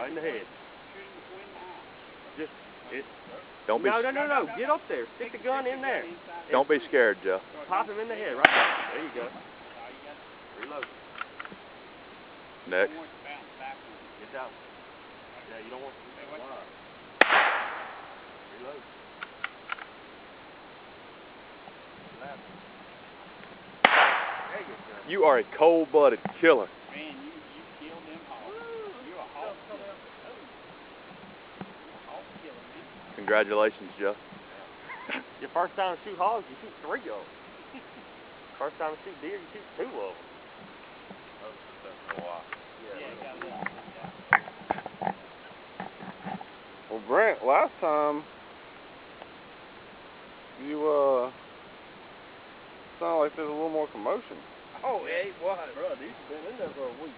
Right in the head. Just it. Don't be. No. Get up there. Stick the gun in there. Don't be scared, Jeff. Pop him in the head. Right there. There you go. Reload. Next. Get down. Yeah, you don't want to. Reload. There you go. You are a cold-blooded killer. Man, you killed them hogs. You're a hog killer. Hog killer, man. Congratulations, Jeff. Your first time to shoot hogs, you shoot 3 of them. First time to shoot deer, you shoot 2 of them. Well, Brent, last time you sounded like there's a little more commotion. Oh, yeah, it was. Bro, these have been in there for a week.